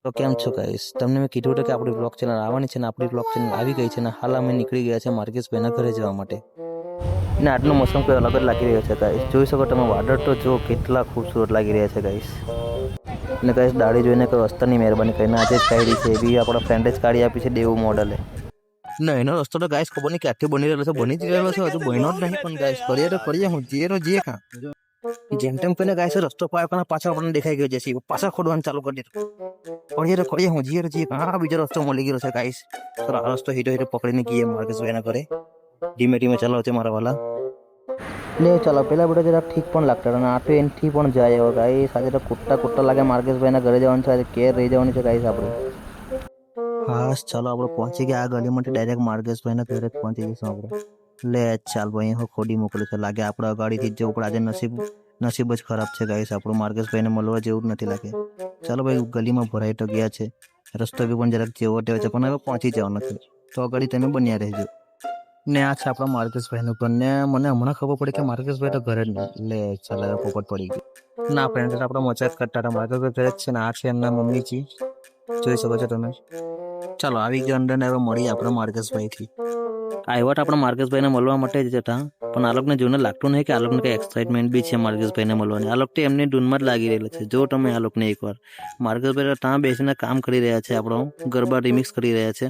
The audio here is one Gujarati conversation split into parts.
તો કેમ છો ગાઈસ? તમને મેં કીધું હતું કે આપણી બ્લોગ ચેનલ આવવાની છે ને આપણી બ્લોગ ચેનલ આવી ગઈ છે ને હાલ અમે નીકળી ગયા છે માર્કેશભાઈના ઘરે જવા માટે. ને આજનો મોસમ કોઈ અલગ જ લાગી રહ્યો છે ગાઈસ. જોઈ શકો તમે વાદળ તો જો કેટલા ખૂબસૂરત લાગી રહ્યા છે ગાઈસ. ને ગાઈસ દાઢી જોઈને કોઈ વસ્તુની મહેરબાની કરીને આજે જ કાઢી છે એવી આપણા ફ્રેન્ડે જ કાઢી આપી છે દેવું મોડલે. ને એનો રસ્તો તો ગાઈસ ખબર નહીં ક્યાંથી બની રહેલો છે બની જ રહેલો છે હજુ બન્યો જ નહીં પણ ગાઈસ કરીએ તો કરીએ હું જીએ તો જીએ કાં જેમ તેમ કરીને ગાઈસ રસ્તો પાયો પાછળ આપણને દેખાઈ ગયો છે પાછળ ખોદવાનું ચાલુ કરી દીધું કરીએ હું જીએ તો જીએ કાં બીજો રસ્તો મળી ગયો છે ગાઈસ. તો આ રસ્તો હીધો પકડીને ગઈએ માર્કેશભાઈના ઘરે ધીમે ધીમે ચલાવો છે મારા વાલા. લે ચાલો પેલા બધા જરાક ઠીક પણ લાગતા અને આ તો એનથી પણ જાય હવે ગાઈસ. આજે તો કુટ્ટા લાગે માર્કેશભાઈના ઘરે જવાનું છે આજે કેર રહી જવાની છે ગાઈસ આપણે. હા ચાલો આપણે પહોંચી ગયા આ ગલીમાંથી ડાયરેક્ટ માર્કેશભાઈના ઘરે જ પહોંચી જઈશું આપણે. લે ચાલ ભાઈ હું ખોડી મોકલું છે લાગે આપણે અગાડીથી જ જવું પડે આજે નસીબ જ ખરાબ છે ગાઈસ આપણું માર્કેશભાઈને મળવા જેવું જ નથી લાગે. ચાલો ભાઈ ગલીમાં ભરાઈ તો ગયા છે રસ્તો બી પણ જરાક જેવો તેવો છે પણ હવે પહોંચી જવાનો છે તો અગાડી તમે બન્યા રહેજો. ને આ છે આપણા માર્કેશભાઈનું ઘર ને મને હમણાં ખબર પડી કે માર્કેશભાઈ તો ઘરે જ નહીં. લે ચાલ હવે પોપટ પડી ગઈ ના ફ્રેન્ડ આપણે મજાક કરતા હતા માર્કેશભાઈ ઘરે જ છે ને આ છે એમના મમ્મીજી જોઈ શકો છો તમે. ચાલો આવી ગયા અંદર ને હવે મળીએ આપણા માર્કેશભાઈથી. આવ્યા તો આપણા માર્કેશભાઈને મળવા માટે જ હતા પણ આ લોકોને જોઈને લાગતું નહીં કે આ લોકોને કંઈ એક્સાઇટમેન્ટ બી છે માર્કેશભાઈને મળવાની. આ લોકો તો એમની ધૂનમાં જ લાગી રહેલા છે. જો તમે આ લોકોને એકવાર માર્કેશભાઈ ત્યાં બેસીને કામ કરી રહ્યા છે આપણો ગરબા રિમિક્સ કરી રહ્યા છે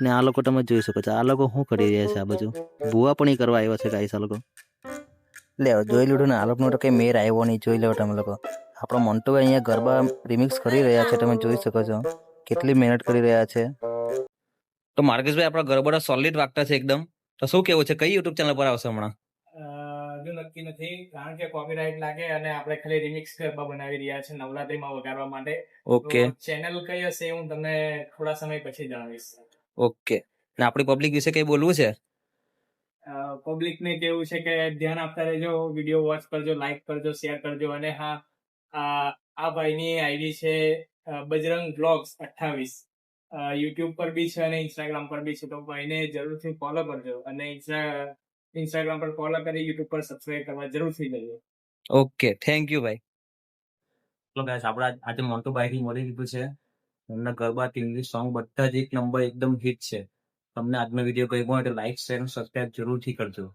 ને આ લોકો તમે જોઈ શકો છો આ લોકો શું કરી રહ્યા છે આ બાજુ ભૂવા પણ કરવા આવ્યા છે ગાઈસ આ લોકો. લે જોઈ લીધું ને આ લોકોનો તો કંઈ મેર આવ્યો નહીં જોઈ લો તમે લોકો. આપણો મોન્ટુભાઈ અહીંયા ગરબા રિમિક્સ કરી રહ્યા છે તમે જોઈ શકો છો કેટલી મહેનત કરી રહ્યા છે. તો માર્કેશભાઈ આપણા ગરબા સોલિડ વાગતા છે એકદમ. તો શું કેવું છે કઈ યુટ્યુબ ચેનલ પર આવશે હમણાં? હજુ નક્કી નથી કારણ કે કોપીરાઇટ લાગે અને આપણે ખાલી રિમિક્સ ગરબા બનાવી રહ્યા છે નવરાત્રીમાં વગાડવા માટે. ઓકે ચેનલ કઈ હશે હું તમને થોડા સમય પછી જણાવીશ. ઓકે ને આપણી પબ્લિક વિશે કઈ બોલવું છે? પબ્લિક ને કેવું છે કે ધ્યાન આપતા રહેજો વિડીયો વોચ કરજો લાઈક કરજો શેર કરજો અને હા આ ભાઈની આઈડી છે બજરંગ બ્લોગ્સ 28 યુટ્યુબ પર બી છે અને ઇન્સ્ટાગ્રામ પર બી છે તો ભાઈને જરૂરથી ફોલો કરજો અને ઇન્સ્ટાગ્રામ પર ફોલો કરી યુટ્યુબ પર સબસ્ક્રાઇબ કરવા જરૂરથી લેજો. ઓકે થેન્ક યુ ભાઈ. ચલો ગાઈસ આપણે આજે મોન્ટુભાઈ થી મળી લીધું છે. એમના ગરબા ઇંગ્લિશ સોંગ બધા જ એક નંબર એકદમ હિટ છે. તમને આજનો વિડીયો ગમ્યો હોય તો લાઈક શેર અને સબસ્ક્રાઇબ જરૂરથી કરજો.